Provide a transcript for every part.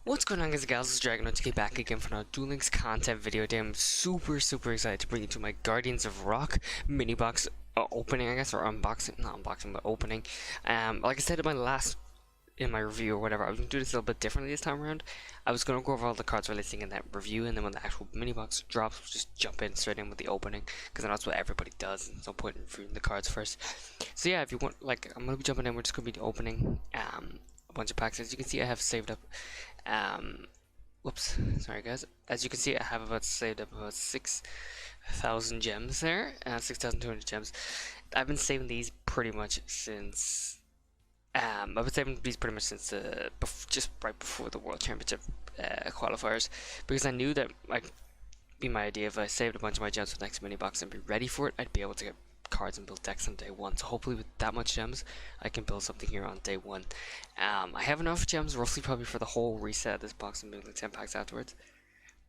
What's going on, guys and gals? This is Dragon to get back again for another Duel Links content video today. I'm super excited to bring you to my Guardians of Rock mini box opening, I guess, or unboxing, not unboxing, but opening. Like I said in my review or whatever, I was going to do this a little bit differently this time around. I was going to go over all the cards releasing in that review, and then when the actual mini box drops, we'll just jump in straight in with the opening, because that's what everybody does, and no point in reviewing the cards first. So yeah, if you want, like, I'm going to be jumping in, we're just going to be opening a bunch of packs. As you can see, I have saved up whoops, sorry guys. As you can see, I have saved up about 6,000 gems there, 6,200 gems. I've been saving these pretty much since, just right before the World Championship qualifiers, because I knew that, like, be my idea, if I saved a bunch of my gems for the next mini box and be ready for it, I'd be able to get cards and build decks on day one. So hopefully with that much gems, I can build something here on day one. I have enough gems roughly probably for the whole reset of this box and maybe like 10 packs afterwards.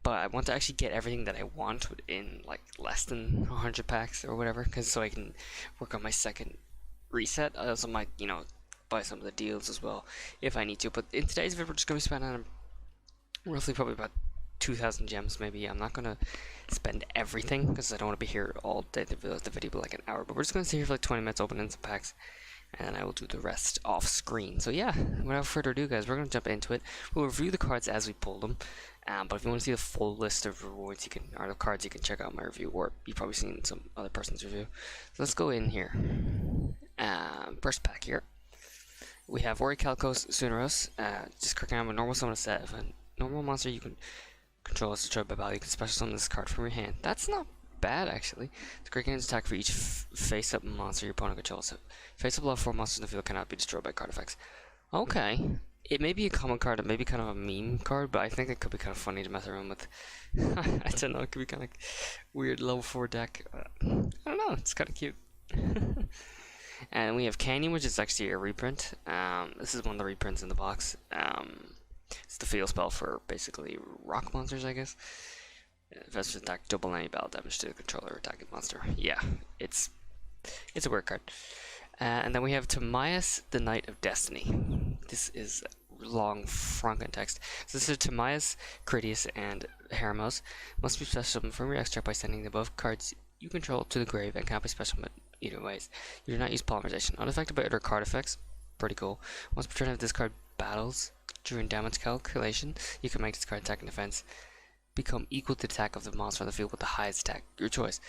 But I want to actually get everything that I want in like less than 100 packs or whatever, because so I can work on my second reset. I also might, buy some of the deals as well if I need to. But in today's video, we're just going to be spending roughly probably about 2,000 gems maybe. I'm not gonna spend everything because I don't want to be here all day. The video will be like an hour, but we're just gonna sit here for like 20 minutes opening some packs, and I will do the rest off screen. So yeah, without further ado, guys, we're gonna jump into it. We'll review the cards as we pull them, but if you want to see the full list of rewards, or the cards, you can check out my review, or you've probably seen some other person's review. So let's go in here. First pack here, we have Orichalcos Suneros. Just clicking on a normal summon a set. If a normal monster you can control is destroyed by battle, you can special summon this card from your hand. That's not bad, actually. The Great Game's attack for each face-up monster your opponent controls. Face-up level 4 monsters in the field cannot be destroyed by card effects. Okay. It may be a common card, it may be kind of a meme card, but I think it could be kind of funny to mess around with. I don't know, it could be kind of weird level 4 deck. I don't know, it's kind of cute. And we have Canyon, which is actually a reprint. This is one of the reprints in the box. It's the field spell for basically rock monsters, I guess. Investors attack, double any battle damage to the controller attacking monster. Yeah, it's a weird card. And then we have Timaeus, the Knight of Destiny. This is long Franken text. So this is Timaeus, Critias, and Hermos. Must be special summoned from your extract by sending the above cards you control to the grave and can't be special summoned either ways. You do not use polymerization. Unaffected by other card effects. Pretty cool. Once per turn of this card battles during damage calculation, you can make this card attack and defense become equal to the attack of the monster on the field with the highest attack, your choice.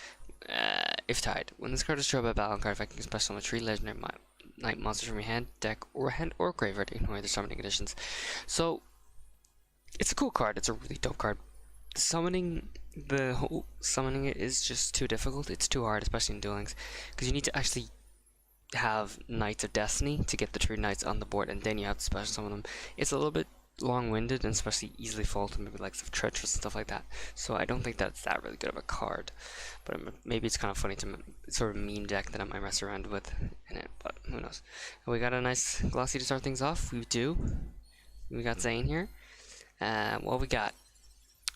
If tied, when this card is destroyed by a battle card effect, you can special summon 3 legendary night monsters from your hand, deck, or graveyard, ignoring the summoning conditions. So, it's a cool card. It's a really dope card. The whole summoning it is just too difficult. It's too hard, especially in Duel Links, because you need to actually have Knights of Destiny to get the true knights on the board, and then you have to special summon them. It's a little bit long-winded and especially easily fall to maybe like some treacherous and stuff like that. So I don't think that's that really good of a card, but maybe it's kind of funny to sort of meme deck that I might mess around with in it. But who knows? We got a nice glossy to start things off. We got Zane here. What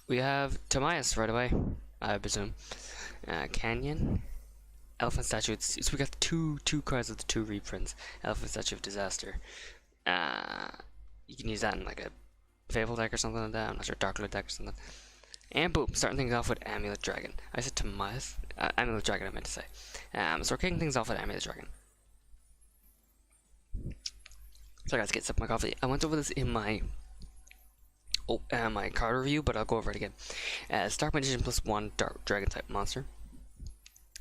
we have Timaeus right away, I presume. Canyon. Elephant Statue. We got two cards of the 2 reprints. Elephant Statue of Disaster. You can use that in like a Fable deck or something like that. I'm not sure, Dark Lord deck or something. And boom, starting things off with Amulet Dragon. I said Timaeus. Amulet Dragon, I meant to say. So we're kicking things off with Amulet Dragon. So guys, get a sip of my coffee. I went over this in my my card review, but I'll go over it again. Dark Magician +1 Dark Dragon type monster.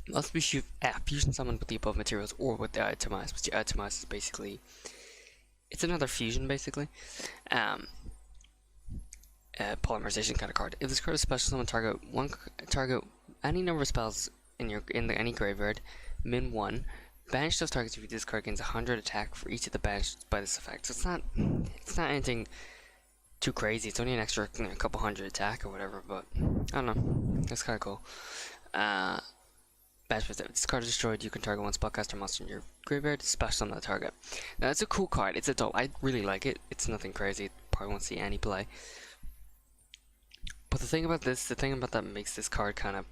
Must be fusion summoned with the above materials or with the Timaeus, which the Timaeus is basically, it's another fusion basically. Polymerization kind of card. If this card is special summon, target any number of spells in any graveyard, min 1. Banish those targets if this card gains 100 attack for each of the banished by this effect. So it's not anything too crazy. It's only an extra couple hundred attack or whatever, but I don't know. That's kind of cool. If this card is destroyed, you can target one spellcaster monster in your graveyard, special summon that target. Now that's a cool card. It's a dope. I really like it. It's nothing crazy. Probably won't see any play. But the thing about that makes this card kind of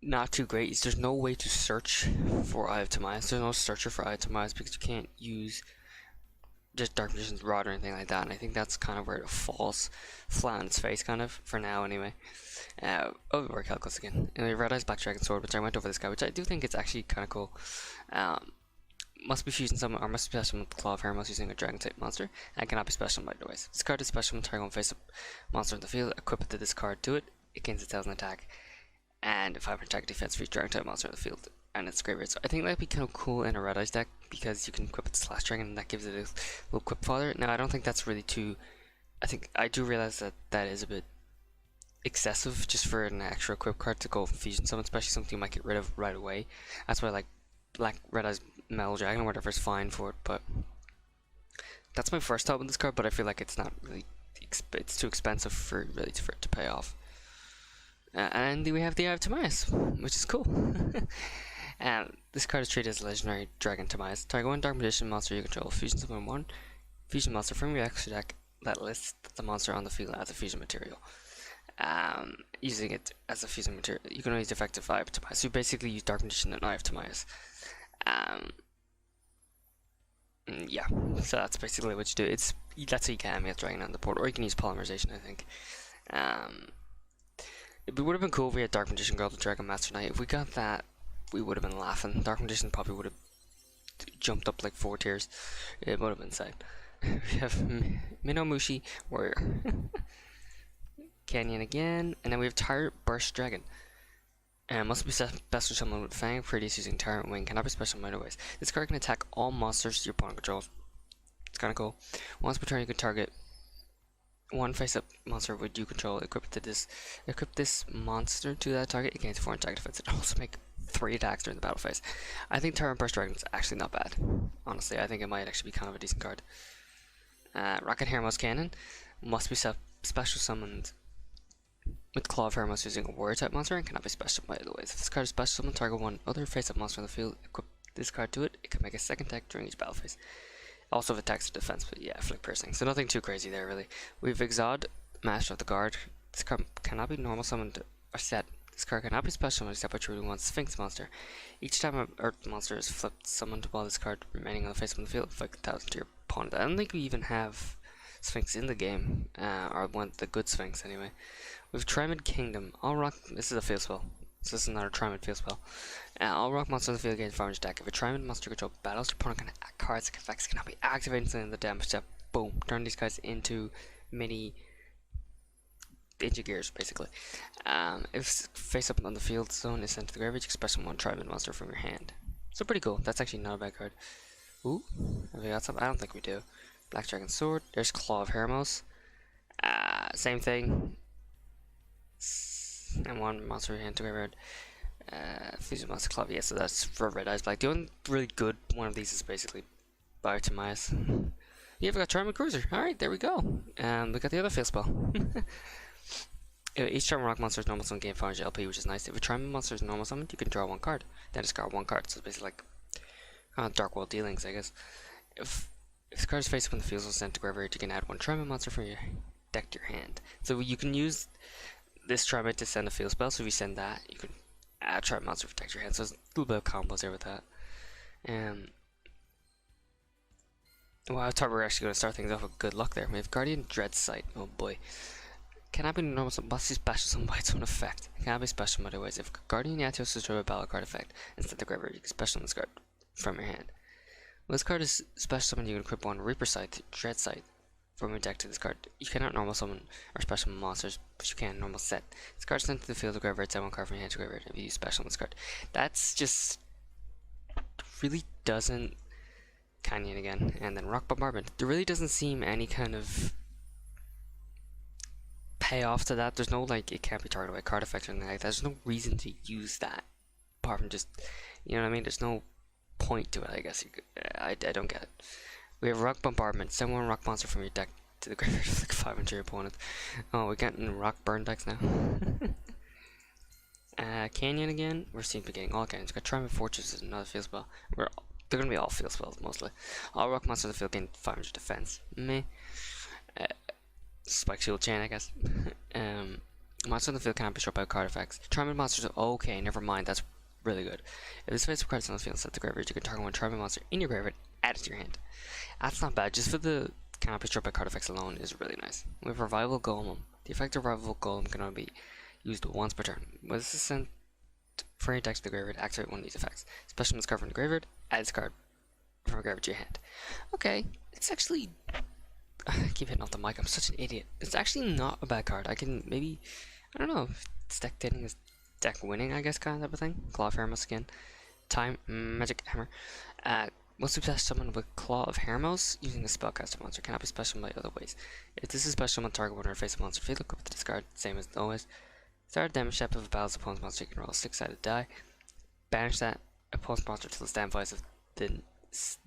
not too great is there's no way to search for Eye of Timaeus. There's no searcher for Eye of Timaeus because you can't use just Dark Magician's Rod or anything like that, and I think that's kind of where it falls flat on its face, kind of, for now anyway. We're Calcus again. Anyway, Red Eyes Black Dragon Sword, which I went over this guy, which I do think it's actually kind of cool. Must be fusing someone, or must be special with Claw of Hermos using a Dragon type monster, and cannot be special by the ways. This card is special when target face up monster in the field, equip it to this card to it, it gains 1,000 attack, and 500 attack defense for each Dragon type monster in the field, and it's graveyard. So I think that'd be kind of cool in a Red Eyes deck, because you can equip it to Slash Dragon, and that gives it a little equip fodder. Now, I don't think that's really too. I do realize that that is a bit excessive just for an extra equip card to go fusion summon, especially something you might get rid of right away. That's why, like, Red Eyes Metal Dragon or whatever is fine for it, but that's my first thought with this card. But I feel like it's not really, it's too expensive for it to pay off. And we have the Eye of Timaeus, which is cool. This card is treated as a legendary Dragon Timaeus. Target one Dark Magician monster you control, fusion summon one fusion monster from your extra deck that lists the monster on the field as a fusion material. Using it as a fusion material, you can only use the effective Eye of Timaeus. So you basically use Dark Magician and Eye of Timaeus. Yeah, so that's basically what you do. That's how you get Amulet Dragon on the board, or you can use Polymerization, I think. It would have been cool if we had Dark Magician Girl, the Dragon Master Knight. If we got that, we would have been laughing. Dark Magician probably would have jumped up like 4 tiers. It would have been insane. We have Minomushi Warrior. Canyon again, and then we have Tyrant Burst Dragon. Must be special summon with Fang, Previous using Tyrant Wing, cannot be special in minor ways. This card can attack all monsters your opponent controls. It's kinda cool. Once per turn you can target one face-up monster with you control, equip this monster to that target, it gains 4 attack defense, and also make 3 attacks during the battle phase. I think Tyrant Burst Dragon is actually not bad. Honestly, I think it might actually be kind of a decent card. Rocket Hermos Cannon must be special summoned with Claw of Hermos using a warrior type monster and cannot be special by the ways. If this card is special summon, target one other face-up monster in the field, equip this card to it, it can make a second attack during each battle phase. Also have attacks to defense, but yeah, flick piercing. So nothing too crazy there really. We've Exod, Master of the Guard. This card cannot be normal summoned or set. This card cannot be special summoned except by choosing one Sphinx monster. Each time an Earth monster is flipped summoned while this card remaining on the face of the field, inflict 1,000 to your opponent. I don't think we even have Sphinx in the game, or one the good Sphinx anyway. With Trimid Kingdom, all rock. This is a field spell. So this is not a Trimid field spell. All rock monsters in the field gain farmers deck. If a Trimid monster control battles, your opponent can cards effects cannot be activated in the damage step. Boom! Turn these guys into mini gears, basically. If face up on the field zone is sent to the graveyard, you can special one Trimid monster from your hand. So pretty cool. That's actually not a bad card. Ooh, have we got some? I don't think we do. Black Dragon Sword. There's Claw of Hermos. Same thing. And one monster in your hand to graveyard. Fusion Monster Club. Yeah, so that's for Red Eyes Black. The only really good one of these is basically Eye of Timaeus. Yeah, we got Charming Cruiser. Alright, there we go. We got the other field spell. Each Charming Rock monster is normal summon game farms LP, which is nice. If a Charming monster is normal summoned, you can draw 1 card. Then discard 1 card. So it's basically like Dark World Dealings, I guess. If the card is face up in the field is sent to graveyard, you can add 1 Charming monster from your deck to your hand. So you can use this Trimid to send a field spell, so if you send that, you can add Trimid monster to protect your hand. So there's a little bit of combos there with that. Well, I thought we were actually going to start things off with good luck there. We have Guardian Dread Sight. Oh boy. Cannot be normal, must be special summon by its own effect. Cannot be special in other ways. If Guardian Yatios is destroyed by a battle card effect, instead the graveyard, you can special this card from your hand. When this card is special summoned, you can equip 1 Reaper Sight, Dread Sight from your deck to this card. You cannot normal summon or special monsters, but you can normal set. This card is sent to the field of graveyard, send 1 card from your hand to graveyard if you use special on this card. That's just really doesn't. Canyon again, and then Rock Bombardment. There really doesn't seem any kind of payoff to that. There's no like it can't be targeted by card effects or anything like that. There's no reason to use that apart from just, you know what I mean. There's no point to it, I guess. I don't get it. We have Rock Bombardment. Send 1 rock monster from your deck to the graveyard for like 5 into your opponent. Oh, we're getting rock burn decks now. Canyon again. We're seeing getting all canyons. We've got Triumph Fortress is another field spell. They're gonna be all field spells mostly. All rock monsters in the field gain 500 defense. Meh. Spike Shield Chain, I guess. Monsters in the field cannot be struck by card effects. Triumph monsters. Okay, never mind. That's really good. If this face requires on the field, set the graveyard, you can target one tribal monster in your graveyard, add it to your hand. That's not bad, just for the canopy struck by card effects alone is really nice. We have Revival Golem. The effect of Revival Golem can only be used once per turn. When this is sent for any deck to the graveyard, activate one of these effects. Special summon this card from the graveyard, add this card from a graveyard to your hand. Okay, it's actually... I keep hitting off the mic, I'm such an idiot. It's actually not a bad card. I can maybe... I don't know, it's deck dating is deck winning, I guess, kind of type of thing. Claw of Hermos again. Time, Magic Hammer. Most success summon with Claw of Hermos using a spellcaster monster. Cannot be special by other ways. If this is special on target one or face a monster, field equipped to discard, same as always. Start damage step of a battle's opponent's monster, you can roll a 6-sided die. Banish that opponent's monster till the standby of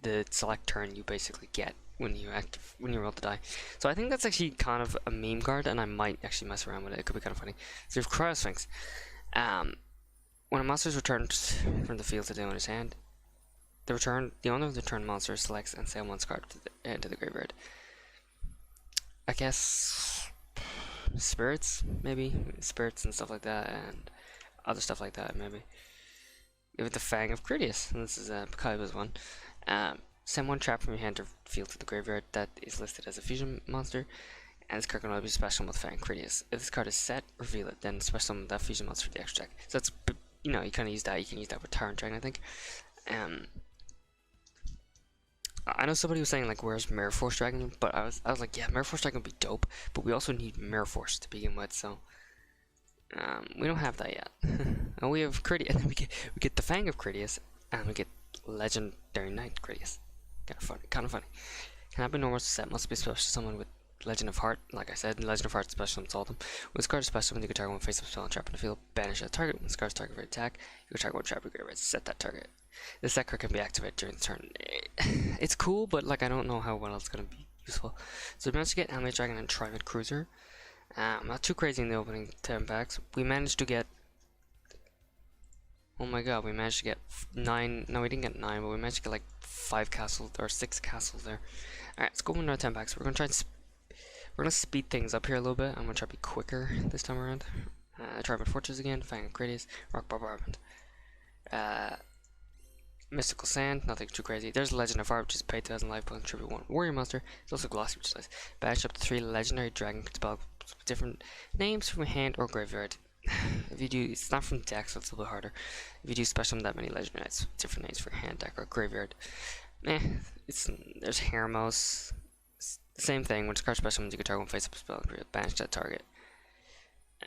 the select turn you basically get when you roll the die. So I think that's actually kind of a meme card, and I might actually mess around with it. It could be kind of funny. So we have Cryo Sphinx. When a monster is returned from the field to the owner's hand, the owner of the return monster selects and sale one card into the graveyard. I guess spirits, maybe spirits and stuff like that, and other stuff like that, maybe. Give it the Fang of Critias. This is Kaiba's one. Send one trap from your hand or field to the graveyard that is listed as a fusion monster, and this card can only be special with Fang Critias. If this card is set, reveal it, then special summon that fusion monster for the extra deck. So that's, you know, you kind of use that. You can use that with Tyrant Dragon, I think. I know somebody was saying like, where's Mirror Force Dragon? But I was like, yeah, Mirror Force Dragon would be dope, but we also need Mirror Force to begin with, so we don't have that yet. And we have Critias, and then we get the Fang of Critias, and we get Legendary Knight Critias. Kind of funny. Cannot be normal set, must be special summon with Legend of Heart. Like I said, Legend of Heart special summon them. When this card is special, when you can target one face up spell and trap in the field, banish that target. When this card is target for attack, you can target one trap or graveyard, set that target. This set card can be activated during the turn. It's cool, but like I don't know how well it's gonna be useful. So we managed to get Animate Dragon and Trident Cruiser. Not too crazy in the opening 10 packs. We managed to get... Oh my god, we managed to get 9... No, we didn't get 9, but we managed to get like 5 castles, or 6 castles there. Alright, let's go into our 10 packs. We're gonna speed things up here a little bit. I'm gonna try to be quicker this time around. Tribal Fortress again, Fang of Critias, Rock Bombardment. Mystical Sand, nothing too crazy. There's Legend of Heart, which is pay 2,000 life points, tribute 1 warrior monster. There's also Glossy, which is nice. Banish up to 3 legendary dragon spell with different names from your hand or graveyard. If you do, it's not from deck, so it's a little bit harder. If you do special that many legendary knights, different names for hand, deck, or graveyard. There's Hermos. Same thing. When this card special means you can target one face up spell and banish that target.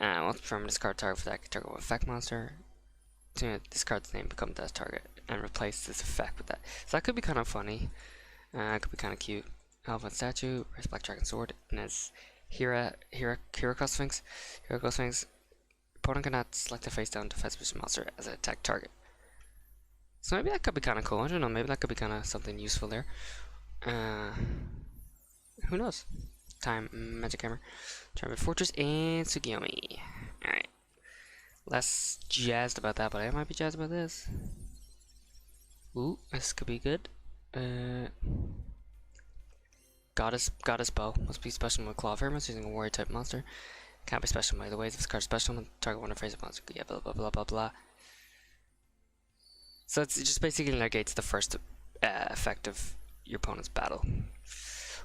Once from this card target for that, you can target one effect monster. To this card's name become that target and replace this effect with that. So that could be kind of funny. Could be kind of cute. Elephant statue, raise black dragon sword, and as Hiraco Sphinx. Hiraco Sphinx. Opponent cannot select a face down defense position monster as an attack target. So maybe that could be kind of cool. I don't know. Maybe that could be kind of something useful there. Who knows? Time, Magic Hammer, Tribal Fortress, and Tsukiyomi. Alright. Less jazzed about that, but I might be jazzed about this. Ooh, this could be good. Goddess Bow. Must be special with Claw of Hermos using a warrior type monster. Can't be special by the ways. If this card is special, target one or face a monster. Yeah, blah blah blah blah blah. So it just basically negates the first effect of your opponent's battle.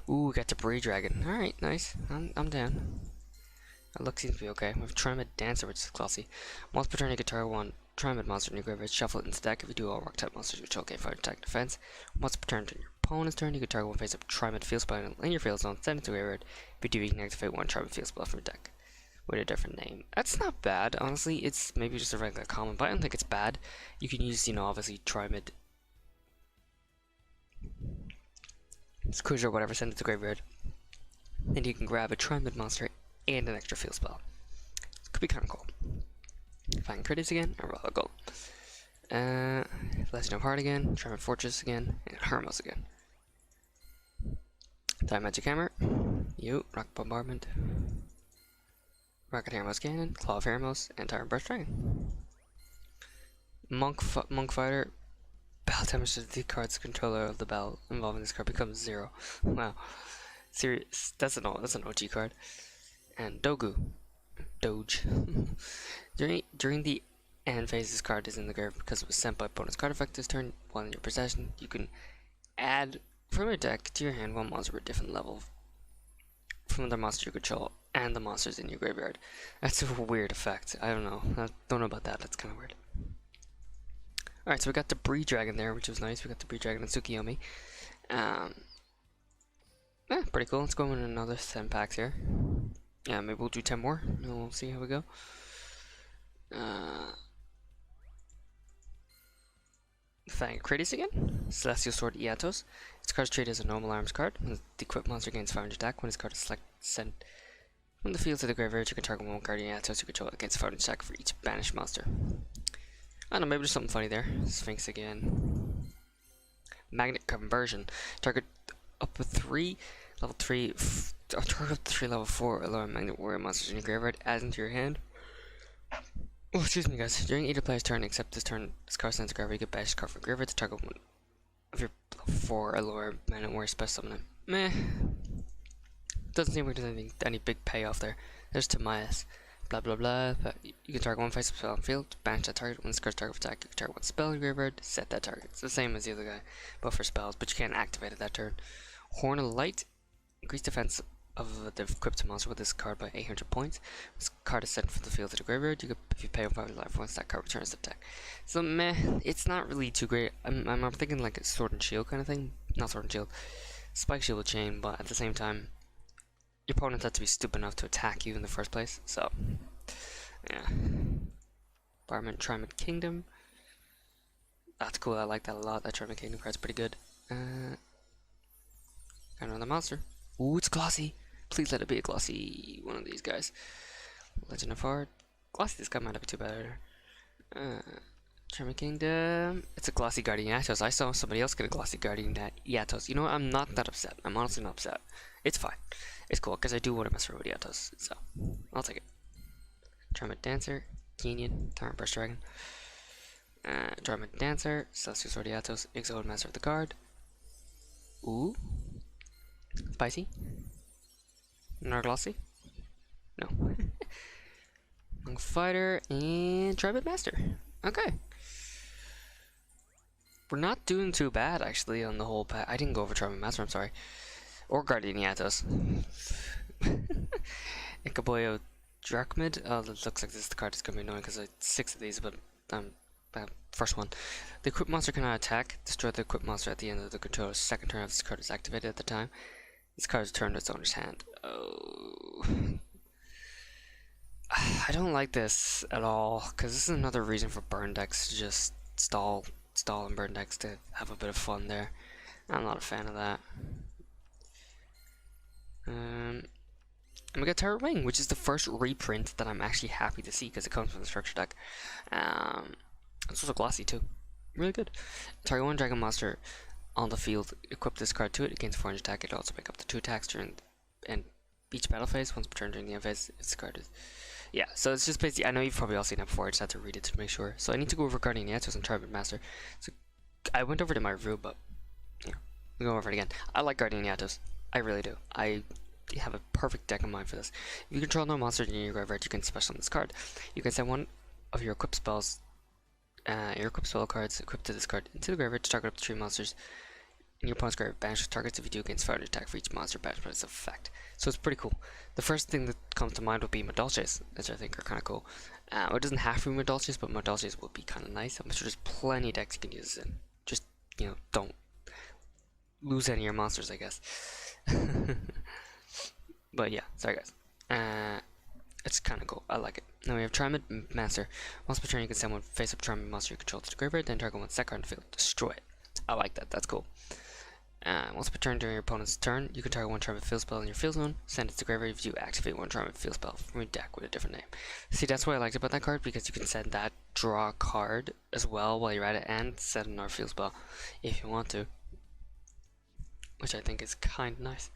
Ooh, we got Debris Dragon. Alright, nice. I'm down. Our luck seems to be okay. We have Trimid Dancer, which is classy. Once per turn, you can target one Trimid monster in your graveyard, shuffle it into the deck. If you do all rock type monsters, you control gain fire attack defense. Once per turn, during your opponent's turn, you can target one face up Trimid field spell in your field zone, send it to graveyard. If you do, you can activate one Trimid field spell from your deck with a different name. That's not bad, honestly. It's maybe just a regular common, but I don't think it's bad. You can use, you know, obviously Trimid Cruiser or whatever, send it to graveyard. Then you can grab a Trimid monster and an extra field spell. It could be kind of cool. Find Critias again, and roll a gold. Legend of Heart again, Tribal Fortress again, and Hermos again. Time Magic Hammer, Rock Bombardment, Rocket Hermos Cannon, Claw of Hermos, and Tyrant Burst Dragon. Monk Fighter. Battle damage to the card's controller of the battle involving this card becomes 0. Wow. Serious. That's an OG card. And Doge. During the end phase this card is in the graveyard because it was sent by bonus card effect this turn. While in your possession, you can add from your deck to your hand one monster with a different level from the monster you control and the monsters in your graveyard. That's a weird effect. I don't know. I don't know about that. That's kind of weird. Alright, so we got the Bree Dragon there, which was nice. We got the Bree Dragon and Tsukiyomi. Yeah, pretty cool. Let's go in another 10 packs here. Yeah, maybe we'll do 10 more, and we'll see how we go. Fang Kratos again. Celestial Sword Iatos. This card is treated as a normal arms card. When the equipped monster gains 500 attack, when this card is sent from the field to the graveyard, you can target one Guardian Iatos you control against 500 attack for each banished monster. I don't know, maybe there's something funny there. Sphinx again. Magnet Conversion. Target up to 3 level 3 target up to 3 level 4 allowing magnet warrior monsters in your graveyard add into your hand. Oh, excuse me guys. During either player's turn except this turn, this card sends a graveyard, you get banished card from graveyard to target one of your level 4 or lower magnet warrior special summon. Meh. Doesn't seem like there's any big payoff there. There's Timaeus. Blah blah blah. But you can target one face-up spell on the field, banish that target. When this card's target attack, you can target one spell in your graveyard, set that target. It's the same as the other guy, but for spells, but you can't activate it that turn. Horn of Light. Increase defense of the equipped monster with this card by 800 points. This card is sent from the field to the graveyard. If you pay 5 life once that card returns to attack. So meh, it's not really too great. I'm thinking like a Sword and Shield kind of thing. Not Sword and Shield. Spike Shield with Chain, but at the same time, your opponent had to be stupid enough to attack you in the first place. So yeah. Barman Trimid Kingdom. That's cool. I like that a lot. That Trimid Kingdom card's pretty good. Another monster. Ooh, it's glossy. Please let it be a glossy one of these guys. Legend of Heart. Glossy, this guy might not be too bad. Charming Kingdom. It's a glossy Guardian Iatos. I saw somebody else get a glossy Guardian Iatos. You know what? I'm not that upset. I'm honestly not upset. It's fine. It's cool, because I do want to mess around with Iatos. So, I'll take it. Charming Dancer. Kenyan. Tyrant Brush Dragon. Charming Dancer. Celestial Sword Iatos. Exiled Master of the Guard. Ooh. Spicy? Narglossy? No. Monk Fighter and Tribute Master. Okay. We're not doing too bad actually on the whole pack. I didn't go over Tribute Master, I'm sorry. Or Guardian Iatos. Ikaboyo Drakmid. Oh, it looks like this card is going to be annoying because I have 6 of these, but first one. The equipped monster cannot attack. Destroy the equipped monster at the end of the controller's second turn if this card is activated at the time. This card is turned to its owner's hand. Oh. I don't like this at all, because this is another reason for burn decks to just stall and burn decks to have a bit of fun there. I'm not a fan of that. And we got Terror Wing, which is the first reprint that I'm actually happy to see because it comes from the structure deck. It's also glossy too. Really good. Target one dragon monster on the field, equip this card to it, it gains 400 attack. It also make up to 2 attacks during and each battle phase. Once per turn during the end phase, if this card is. Yeah, so it's just basically, I know you've probably all seen that before, I just had to read it to make sure. So I need to go over Guardian Iatos and Tribute Master. So I went over it in my review, but yeah, we'll go over it again. I like Guardian Iatos. I really do. I have a perfect deck in mind for this. If you control no monster in your graveyard, you can special on this card. You can send one of your equipped spells, your equipped spell cards equipped to this card into the graveyard to target up to 3 monsters in your opponent's graveyard. Banish targets if you do against 500 attack for each monster banished by its effect. So it's pretty cool. The first thing that comes to mind would be Madolches, which I think are kind of cool. It doesn't have to be Madolches, but Madolches would be kind of nice. I'm sure there's plenty of decks you can use this in. Just, you know, don't lose any of your monsters, I guess. But yeah, sorry guys. It's kind of cool. I like it. Now we have Trimid Master. Once per turn, you can send one face-up Trimid monster you control to the graveyard, then target one set card on the field. Destroy it. I like that. That's cool. Once per turn during your opponent's turn, you can target one Trimid field spell in your field zone, send it to the graveyard if you activate one Trimid field spell from your deck with a different name. See, that's what I liked about that card, because you can send that draw card as well while you're at it, and send another field spell if you want to, which I think is kind of nice.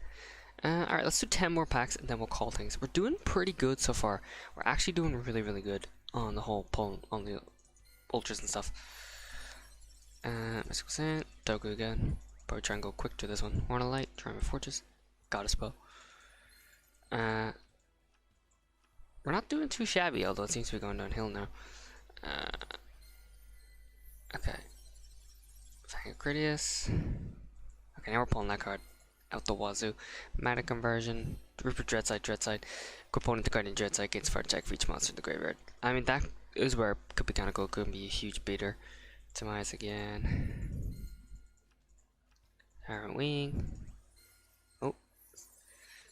Alright, let's do 10 more packs and then we'll call things. We're doing pretty good so far. We're actually doing really, really good on the whole pull, on the ultras and stuff. Mystical Sand, Dogu again. Probably try and go quick to this one. Horn of Light, Triumph Fortress, Goddess Bow. We're not doing too shabby, although it seems to be going downhill now. Okay. Fang Critias. Okay, now we're pulling that card out the wazoo. Mana Conversion. Rupert Dreadside. Component to Guardian Dreadside gains fire check for each monster in the graveyard. I mean, that is where it could be kind of cool. Could be a huge beater. Demise again. Iron Wing. Oh.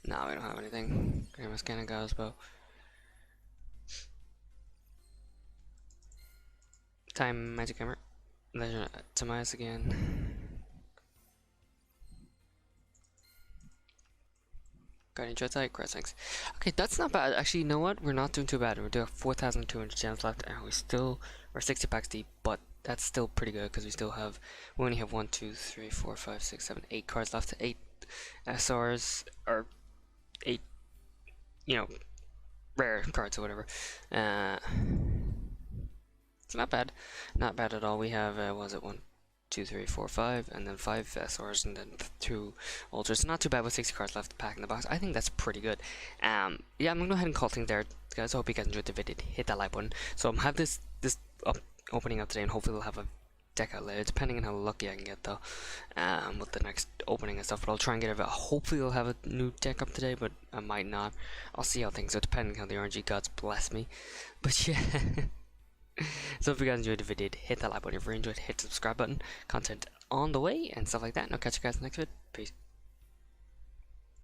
No, we don't have anything. Grimace Cannon Gosbo. Time Magic Hammer. Legend Demise again. Guardian Dreadside, Crosswings. Okay, that's not bad. Actually, you know what? We're not doing too bad. We do have 4,200 gems left, and we're 60 packs deep, but that's still pretty good because we only have 1, 2, 3, 4, 5, 6, 7, 8 cards left. 8 SRs, or 8, rare cards or whatever. It's not bad. Not bad at all. We have, was it 1, 2, 3, 4, 5, and then 5 SRs, and then 2 ultras. Not too bad with 60 cards left to pack in the box. I think that's pretty good. Yeah, I'm gonna go ahead and call things there, guys. I hope you guys enjoyed the video. Hit that like button. So I'm have this opening up today, and hopefully we'll have a deck out later, depending on how lucky I can get though, with the next opening and stuff. But I'll try and get it. Hopefully we'll have a new deck up today, but I might not. I'll see how things go, depending on how the RNG gods bless me. But yeah. So if you guys enjoyed the video, hit that like button. If you enjoyed, hit the subscribe button. Content on the way and stuff like that. And I'll catch you guys in the next video. Peace.